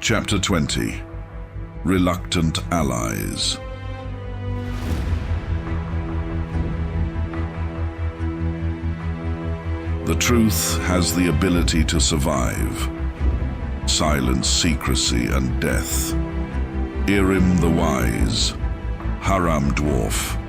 Chapter 20. Reluctant Allies. The truth has the ability to survive. Silence, secrecy, and death. Irim the Wise. Haram Dwarf.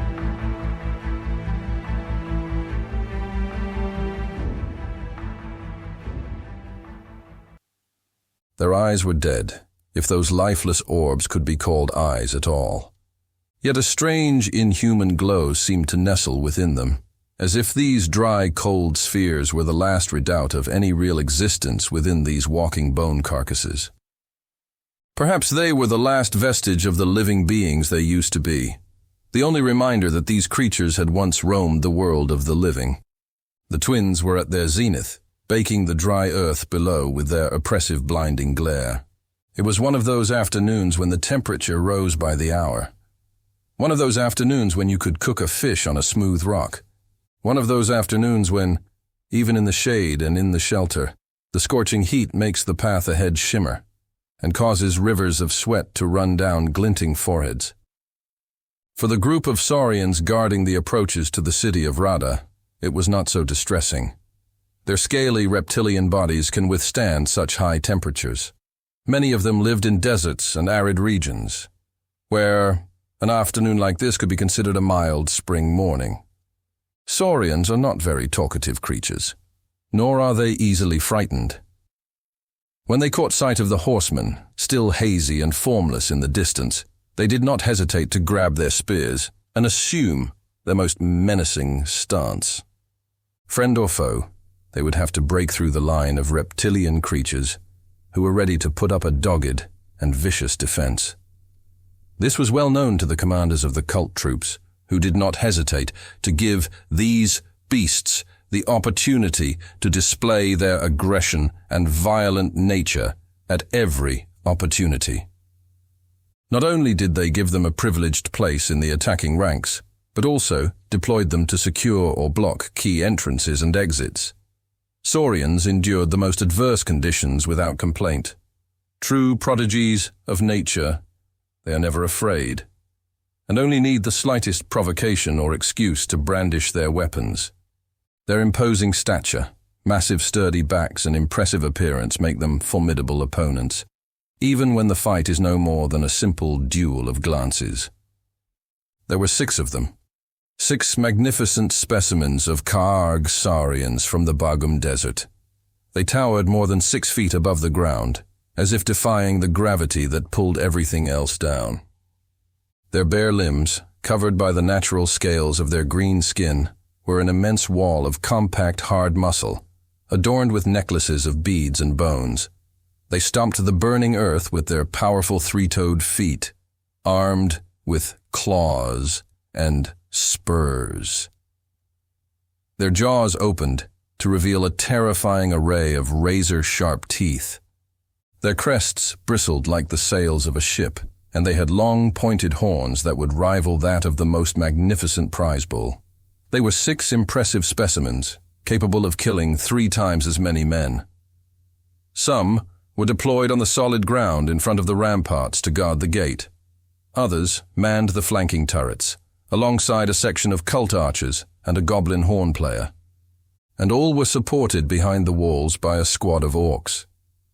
Their eyes were dead, if those lifeless orbs could be called eyes at all. Yet a strange, inhuman glow seemed to nestle within them, as if these dry, cold spheres were the last redoubt of any real existence within these walking bone carcasses. Perhaps they were the last vestige of the living beings they used to be, the only reminder that these creatures had once roamed the world of the living. The twins were at their zenith, baking the dry earth below with their oppressive blinding glare. It was one of those afternoons when the temperature rose by the hour. One of those afternoons when you could cook a fish on a smooth rock. One of those afternoons when, even in the shade and in the shelter, the scorching heat makes the path ahead shimmer and causes rivers of sweat to run down glinting foreheads. For the group of saurians guarding the approaches to the city of Rada, it was not so distressing. Their scaly reptilian bodies can withstand such high temperatures. Many of them lived in deserts and arid regions, where an afternoon like this could be considered a mild spring morning. Saurians are not very talkative creatures, nor are they easily frightened. When they caught sight of the horsemen, still hazy and formless in the distance, they did not hesitate to grab their spears and assume their most menacing stance. Friend or foe, they would have to break through the line of reptilian creatures who were ready to put up a dogged and vicious defense. This was well known to the commanders of the cult troops, who did not hesitate to give these beasts the opportunity to display their aggression and violent nature at every opportunity. Not only did they give them a privileged place in the attacking ranks, but also deployed them to secure or block key entrances and exits. Saurians endured the most adverse conditions without complaint. True prodigies of nature, they are never afraid, and only need the slightest provocation or excuse to brandish their weapons. Their imposing stature, massive sturdy backs, and impressive appearance make them formidable opponents, even when the fight is no more than a simple duel of glances. There were 6 of them. 6 magnificent specimens of Karg saurians from the Bagum Desert. They towered more than 6 feet above the ground, as if defying the gravity that pulled everything else down. Their bare limbs, covered by the natural scales of their green skin, were an immense wall of compact, hard muscle, adorned with necklaces of beads and bones. They stomped the burning earth with their powerful 3-toed feet, armed with claws and spurs. Their jaws opened to reveal a terrifying array of razor-sharp teeth. Their crests bristled like the sails of a ship, and they had long, pointed horns that would rival that of the most magnificent prize bull. They were 6 impressive specimens, capable of killing 3 times as many men. Some were deployed on the solid ground in front of the ramparts to guard the gate. Others manned the flanking turrets, alongside a section of cult archers and a goblin horn player. And all were supported behind the walls by a squad of orcs.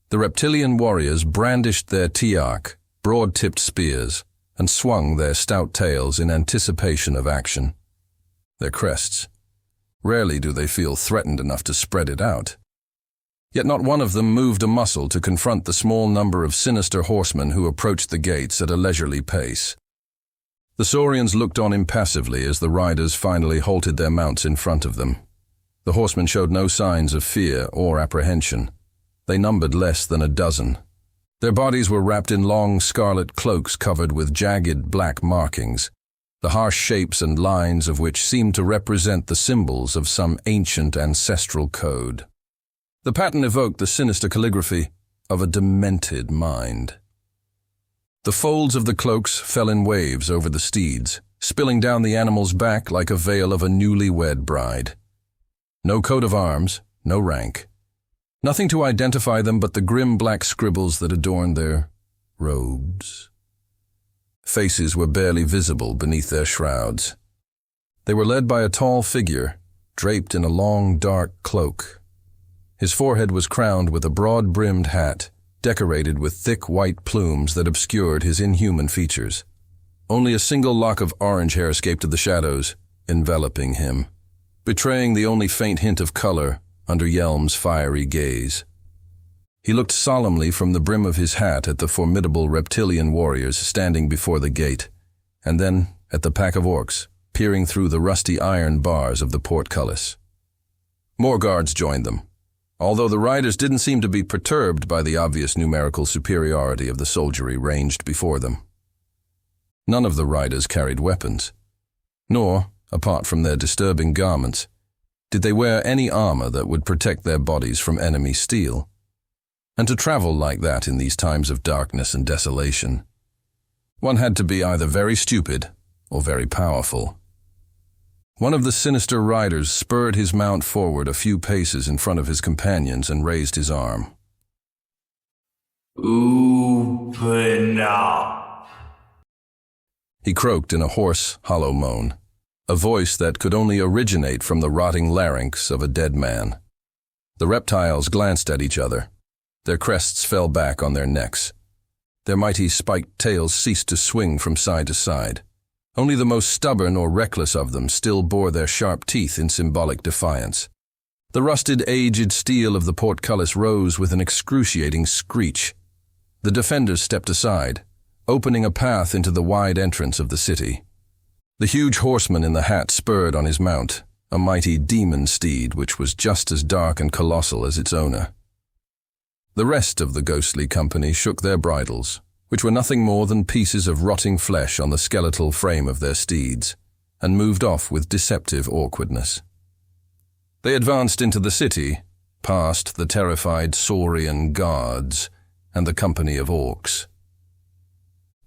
The reptilian warriors brandished their tiark, broad-tipped spears, and swung their stout tails in anticipation of action. Their crests. Rarely do they feel threatened enough to spread it out. Yet not one of them moved a muscle to confront the small number of sinister horsemen who approached the gates at a leisurely pace. The saurians looked on impassively as the riders finally halted their mounts in front of them. The horsemen showed no signs of fear or apprehension. They numbered less than a dozen. Their bodies were wrapped in long scarlet cloaks covered with jagged black markings, the harsh shapes and lines of which seemed to represent the symbols of some ancient ancestral code. The pattern evoked the sinister calligraphy of a demented mind. The folds of the cloaks fell in waves over the steeds, spilling down the animal's back like a veil of a newly-wed bride. No coat of arms, no rank. Nothing to identify them but the grim black scribbles that adorned their robes. Faces were barely visible beneath their shrouds. They were led by a tall figure, draped in a long, dark cloak. His forehead was crowned with a broad-brimmed hat, decorated with thick white plumes that obscured his inhuman features. Only a single lock of orange hair escaped the shadows, enveloping him, betraying the only faint hint of color under Yelm's fiery gaze. He looked solemnly from the brim of his hat at the formidable reptilian warriors standing before the gate, and then at the pack of orcs, peering through the rusty iron bars of the portcullis. More guards joined them, although the riders didn't seem to be perturbed by the obvious numerical superiority of the soldiery ranged before them. None of the riders carried weapons, nor, apart from their disturbing garments, did they wear any armor that would protect their bodies from enemy steel. And to travel like that in these times of darkness and desolation, one had to be either very stupid or very powerful. One of the sinister riders spurred his mount forward a few paces in front of his companions and raised his arm. Open up, he croaked in a hoarse, hollow moan, a voice that could only originate from the rotting larynx of a dead man. The reptiles glanced at each other. Their crests fell back on their necks. Their mighty spiked tails ceased to swing from side to side. Only the most stubborn or reckless of them still bore their sharp teeth in symbolic defiance. The rusted, aged steel of the portcullis rose with an excruciating screech. The defenders stepped aside, opening a path into the wide entrance of the city. The huge horseman in the hat spurred on his mount, a mighty demon steed which was just as dark and colossal as its owner. The rest of the ghostly company shook their bridles, which were nothing more than pieces of rotting flesh on the skeletal frame of their steeds, and moved off with deceptive awkwardness. They advanced into the city, past the terrified Saurian guards and the company of orcs.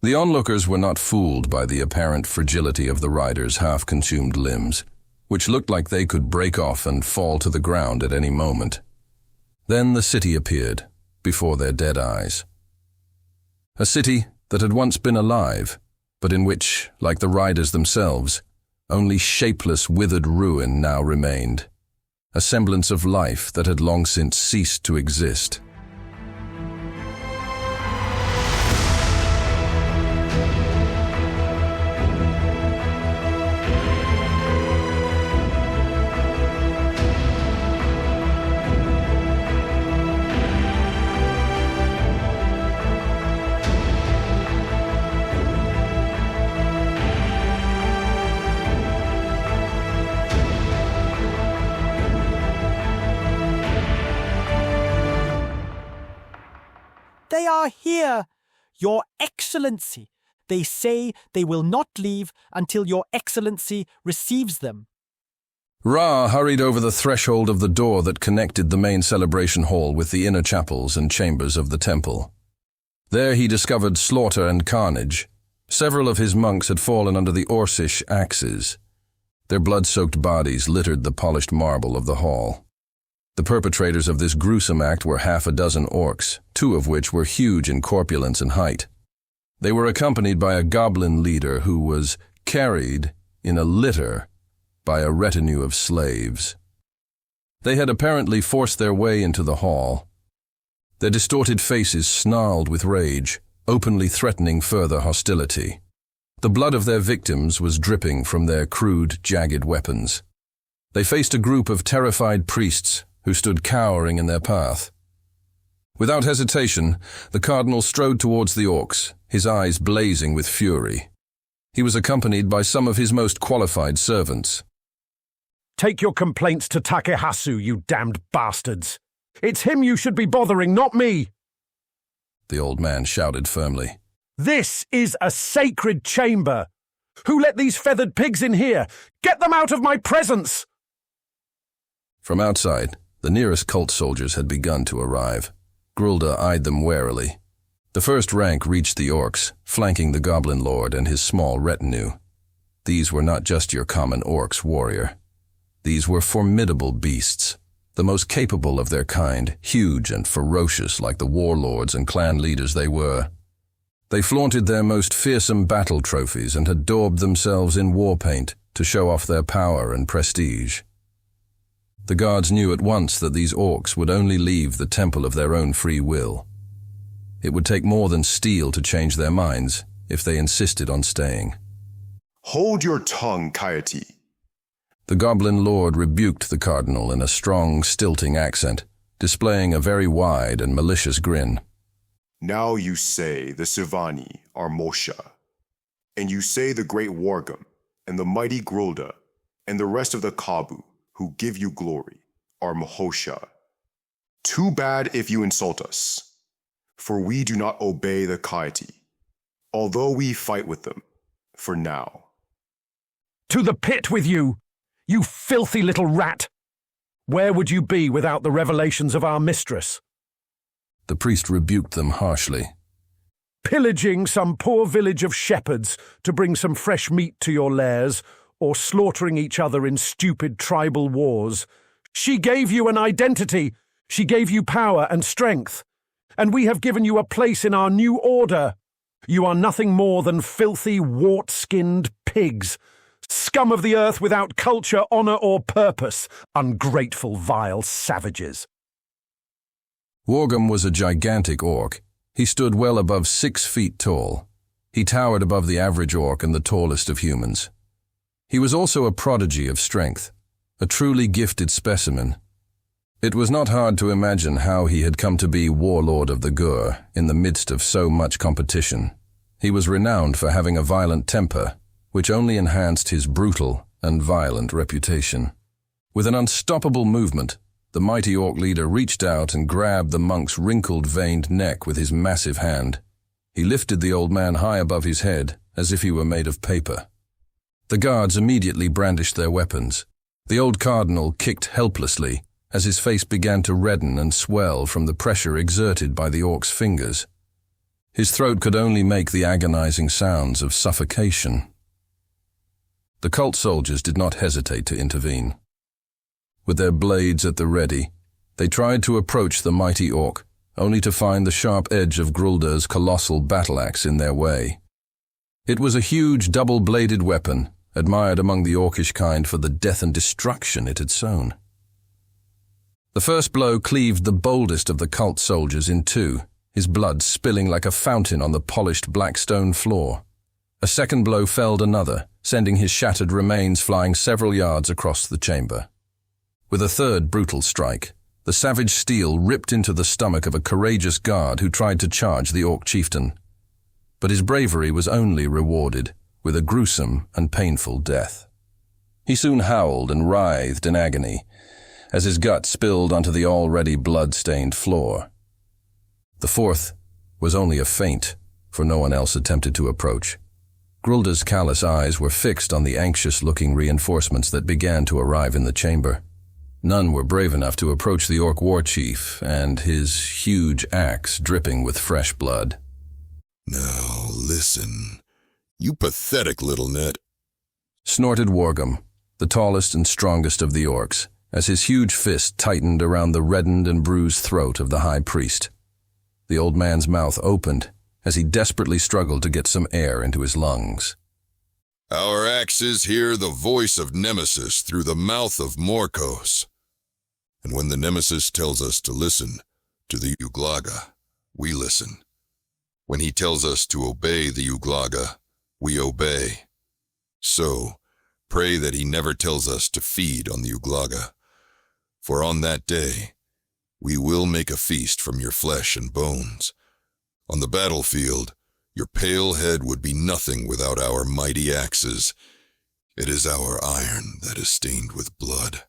The onlookers were not fooled by the apparent fragility of the riders' half-consumed limbs, which looked like they could break off and fall to the ground at any moment. Then the city appeared before their dead eyes. A city that had once been alive, but in which, like the riders themselves, only shapeless, withered ruin now remained, a semblance of life that had long since ceased to exist. They are here, Your Excellency. They say they will not leave until Your Excellency receives them. Ra hurried over the threshold of the door that connected the main celebration hall with the inner chapels and chambers of the temple. There he discovered slaughter and carnage. Several of his monks had fallen under the Orcish axes. Their blood-soaked bodies littered the polished marble of the hall. The perpetrators of this gruesome act were half a dozen orcs, 2 of which were huge in corpulence and height. They were accompanied by a goblin leader who was carried in a litter by a retinue of slaves. They had apparently forced their way into the hall. Their distorted faces snarled with rage, openly threatening further hostility. The blood of their victims was dripping from their crude, jagged weapons. They faced a group of terrified priests who stood cowering in their path. Without hesitation, the Cardinal strode towards the orcs, his eyes blazing with fury. He was accompanied by some of his most qualified servants. Take your complaints to Takehasu, you damned bastards. It's him you should be bothering, not me. The old man shouted firmly. This is a sacred chamber. Who let these feathered pigs in here? Get them out of my presence! From outside, the nearest cult soldiers had begun to arrive. Grulda eyed them warily. The first rank reached the orcs, flanking the goblin lord and his small retinue. These were not just your common orcs, warrior. These were formidable beasts, the most capable of their kind, huge and ferocious like the warlords and clan leaders they were. They flaunted their most fearsome battle trophies and had daubed themselves in war paint to show off their power and prestige. The guards knew at once that these orcs would only leave the temple of their own free will. It would take more than steel to change their minds if they insisted on staying. Hold your tongue, Coyote. The goblin lord rebuked the cardinal in a strong, stilting accent, displaying a very wide and malicious grin. Now you say the Sivani are Mosha, and you say the great Wargam, and the mighty Grulda, and the rest of the Kabu, who give you glory, are Mahosha. Too bad if you insult us, for we do not obey the Coyote, although we fight with them, for now. To the pit with you, you filthy little rat! Where would you be without the revelations of our mistress? The priest rebuked them harshly. Pillaging some poor village of shepherds to bring some fresh meat to your lairs, or slaughtering each other in stupid tribal wars. She gave you an identity, she gave you power and strength, and we have given you a place in our new order. You are nothing more than filthy, wart-skinned pigs, scum of the earth without culture, honor, or purpose, ungrateful, vile savages. Wargam was a gigantic orc. He stood well above 6 feet tall. He towered above the average orc and the tallest of humans. He was also a prodigy of strength, a truly gifted specimen. It was not hard to imagine how he had come to be warlord of the Gur in the midst of so much competition. He was renowned for having a violent temper, which only enhanced his brutal and violent reputation. With an unstoppable movement, the mighty orc leader reached out and grabbed the monk's wrinkled, veined neck with his massive hand. He lifted the old man high above his head, as if he were made of paper. The guards immediately brandished their weapons. The old cardinal kicked helplessly, as his face began to redden and swell from the pressure exerted by the orc's fingers. His throat could only make the agonizing sounds of suffocation. The cult soldiers did not hesitate to intervene. With their blades at the ready, they tried to approach the mighty orc, only to find the sharp edge of Grulda's colossal battle-axe in their way. It was a huge double-bladed weapon, admired among the orcish kind for the death and destruction it had sown. The first blow cleaved the boldest of the cult soldiers in two, his blood spilling like a fountain on the polished black stone floor. A second blow felled another, sending his shattered remains flying several yards across the chamber. With a third brutal strike, the savage steel ripped into the stomach of a courageous guard who tried to charge the orc chieftain. But his bravery was only rewarded with a gruesome and painful death. He soon howled and writhed in agony as his gut spilled onto the already blood-stained floor. The fourth was only a feint, for no one else attempted to approach. Grulda's callous eyes were fixed on the anxious-looking reinforcements that began to arrive in the chamber. None were brave enough to approach the orc war chief and his huge axe dripping with fresh blood. Now listen, you pathetic little nut, snorted Wargam, the tallest and strongest of the orcs, as his huge fist tightened around the reddened and bruised throat of the high priest. The old man's mouth opened as he desperately struggled to get some air into his lungs. Our axes hear the voice of Nemesis through the mouth of Morkos. And when the Nemesis tells us to listen to the Uglaga, we listen. When he tells us to obey the Uglaga, we obey. So, pray that he never tells us to feed on the Uglaga, for on that day, we will make a feast from your flesh and bones. On the battlefield, your pale head would be nothing without our mighty axes. It is our iron that is stained with blood.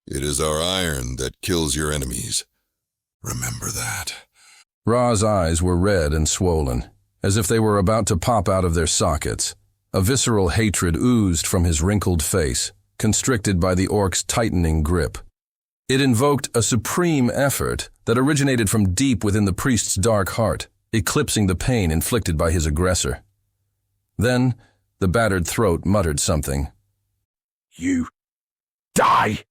It is our iron that kills your enemies. Remember that. Ra's eyes were red and swollen, as if they were about to pop out of their sockets. A visceral hatred oozed from his wrinkled face, constricted by the orc's tightening grip. It invoked a supreme effort that originated from deep within the priest's dark heart, eclipsing the pain inflicted by his aggressor. Then, the battered throat muttered something. You die!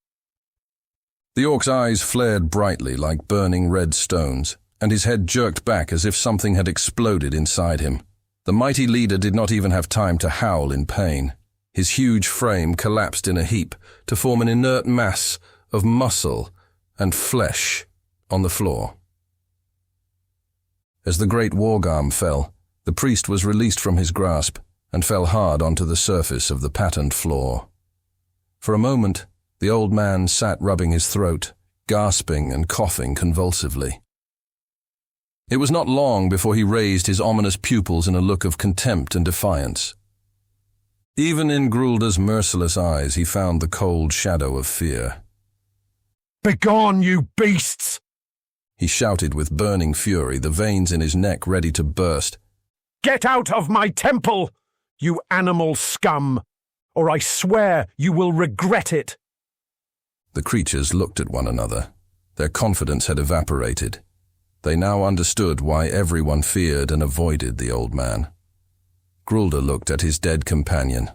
The orc's eyes flared brightly like burning red stones, and his head jerked back as if something had exploded inside him. The mighty leader did not even have time to howl in pain. His huge frame collapsed in a heap to form an inert mass of muscle and flesh on the floor. As the great wargarm fell, the priest was released from his grasp and fell hard onto the surface of the patterned floor. For a moment, the old man sat rubbing his throat, gasping and coughing convulsively. It was not long before he raised his ominous pupils in a look of contempt and defiance. Even in Grulda's merciless eyes he found the cold shadow of fear. "Begone, you beasts!" He shouted with burning fury, the veins in his neck ready to burst. "Get out of my temple, you animal scum, or I swear you will regret it." The creatures looked at one another. Their confidence had evaporated. They now understood why everyone feared and avoided the old man. Grulda looked at his dead companion.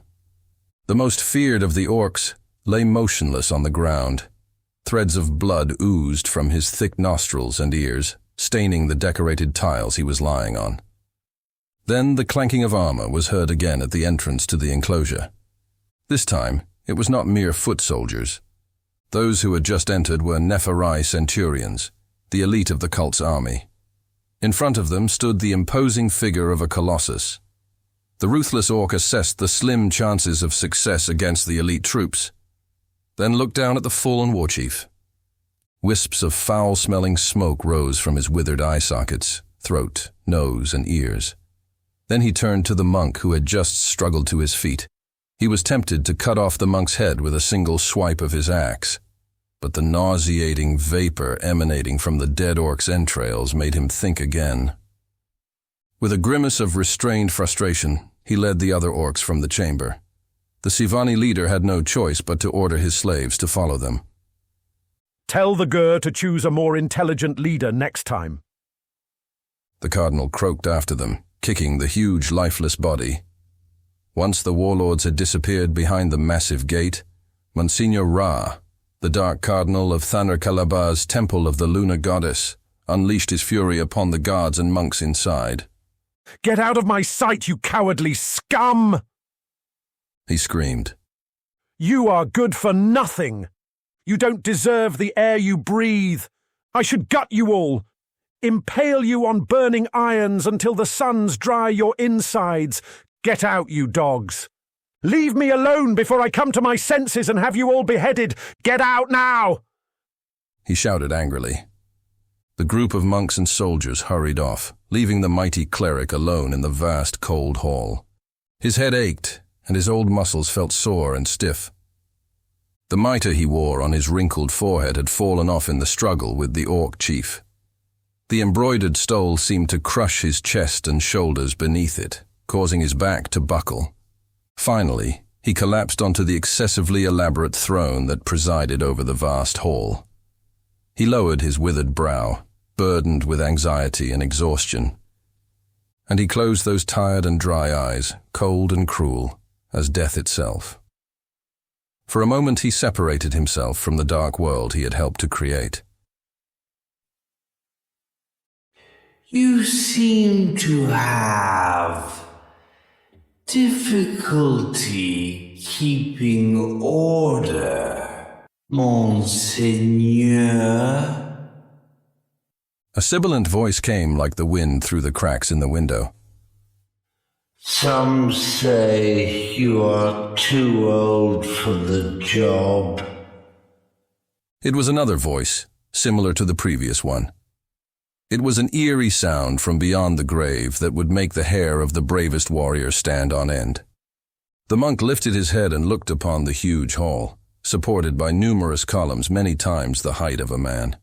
The most feared of the orcs lay motionless on the ground. Threads of blood oozed from his thick nostrils and ears, staining the decorated tiles he was lying on. Then the clanking of armor was heard again at the entrance to the enclosure. This time, it was not mere foot soldiers. Those who had just entered were Nephirai centurions, the elite of the cult's army. In front of them stood the imposing figure of a colossus. The ruthless orc assessed the slim chances of success against the elite troops, then looked down at the fallen warchief. Wisps of foul-smelling smoke rose from his withered eye sockets, throat, nose, and ears. Then he turned to the monk who had just struggled to his feet. He was tempted to cut off the monk's head with a single swipe of his axe, but the nauseating vapor emanating from the dead orc's entrails made him think again. With a grimace of restrained frustration, he led the other orcs from the chamber. The Sivani leader had no choice but to order his slaves to follow them. "Tell the Gur to choose a more intelligent leader next time." The Cardinal croaked after them, kicking the huge, lifeless body. Once the warlords had disappeared behind the massive gate, Monsignor Ra, the Dark Cardinal of Thanar Kalabar's Temple of the Lunar Goddess, unleashed his fury upon the guards and monks inside. "Get out of my sight, you cowardly scum!" he screamed. "You are good for nothing. You don't deserve the air you breathe. I should gut you all, impale you on burning irons until the suns dry your insides. Get out, you dogs. Leave me alone before I come to my senses and have you all beheaded. Get out now!" He shouted angrily. The group of monks and soldiers hurried off, leaving the mighty cleric alone in the vast, cold hall. His head ached, and his old muscles felt sore and stiff. The mitre he wore on his wrinkled forehead had fallen off in the struggle with the orc chief. The embroidered stole seemed to crush his chest and shoulders beneath it, causing his back to buckle. Finally, he collapsed onto the excessively elaborate throne that presided over the vast hall. He lowered his withered brow, burdened with anxiety and exhaustion, and he closed those tired and dry eyes, cold and cruel as death itself. For a moment he separated himself from the dark world he had helped to create. You seem to have difficulty keeping order, Monseigneur. A sibilant voice came like the wind through the cracks in the window. Some say you are too old for the job. It was another voice, similar to the previous one. It was an eerie sound from beyond the grave that would make the hair of the bravest warrior stand on end. The monk lifted his head and looked upon the huge hall, supported by numerous columns many times the height of a man.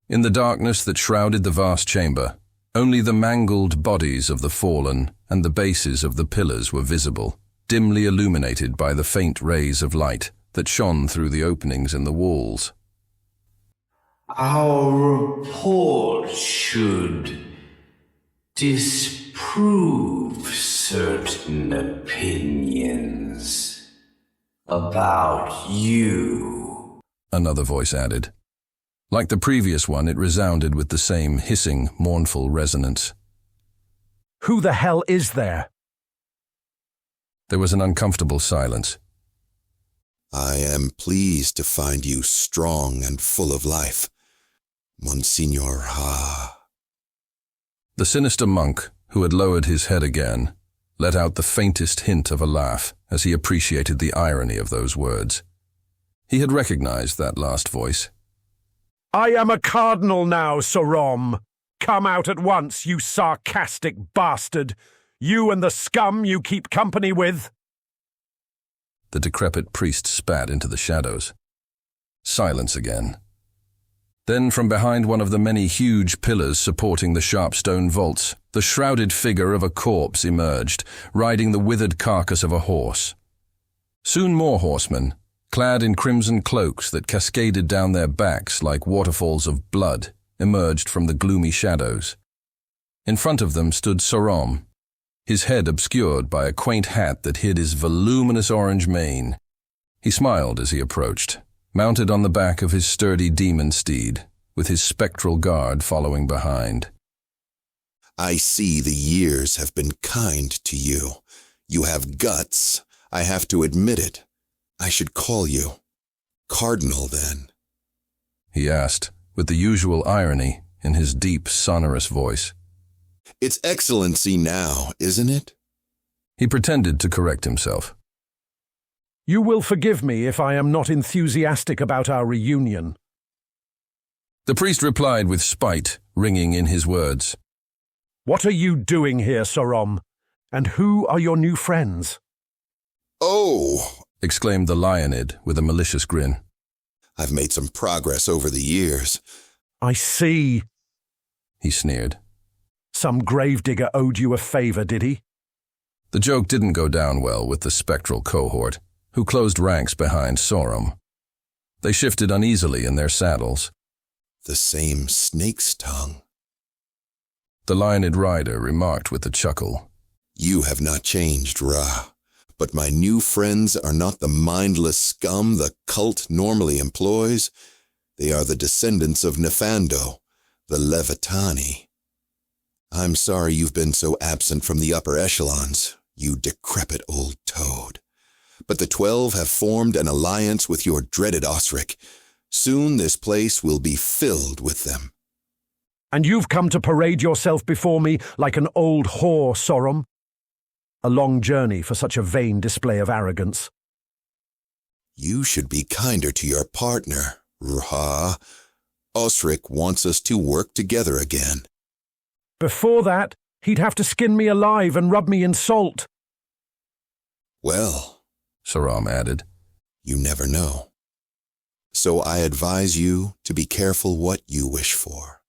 In the darkness that shrouded the vast chamber, only the mangled bodies of the fallen and the bases of the pillars were visible, dimly illuminated by the faint rays of light that shone through the openings in the walls. Our report should disprove certain opinions about you. Another voice added. Like the previous one, it resounded with the same hissing, mournful resonance. Who the hell is there? There was an uncomfortable silence. I am pleased to find you strong and full of life, Monsignor Ha. The sinister monk, who had lowered his head again, let out the faintest hint of a laugh as he appreciated the irony of those words. He had recognized that last voice. I am a cardinal now, Sorom. Come out at once, you sarcastic bastard. You and the scum you keep company with. The decrepit priest spat into the shadows. Silence again. Then from behind one of the many huge pillars supporting the sharp stone vaults, the shrouded figure of a corpse emerged, riding the withered carcass of a horse. Soon more horsemen, clad in crimson cloaks that cascaded down their backs like waterfalls of blood, emerged from the gloomy shadows. In front of them stood Sorom, his head obscured by a quaint hat that hid his voluminous orange mane. He smiled as he approached, mounted on the back of his sturdy demon steed, with his spectral guard following behind. I see the years have been kind to you. You have guts. I have to admit it. I should call you Cardinal, then. He asked, with the usual irony in his deep, sonorous voice. It's Excellency now, isn't it? He pretended to correct himself. You will forgive me if I am not enthusiastic about our reunion. The priest replied with spite ringing in his words. What are you doing here, Sorom? And who are your new friends? Oh, exclaimed the Lionid with a malicious grin. I've made some progress over the years. I see, he sneered. Some gravedigger owed you a favor, did he? The joke didn't go down well with the spectral cohort, who closed ranks behind Sorom. They shifted uneasily in their saddles. The same snake's tongue. The Lionid rider remarked with a chuckle. You have not changed, Ra. But my new friends are not the mindless scum the cult normally employs. They are the descendants of Nefando, the Levitani. I'm sorry you've been so absent from the upper echelons, you decrepit old toad. But the 12 have formed an alliance with your dreaded Osric. Soon this place will be filled with them. And you've come to parade yourself before me like an old whore, Sorom? A long journey for such a vain display of arrogance. You should be kinder to your partner, Ra. Osric wants us to work together again. Before that, he'd have to skin me alive and rub me in salt. Well, Sorom added, you never know. So I advise you to be careful what you wish for.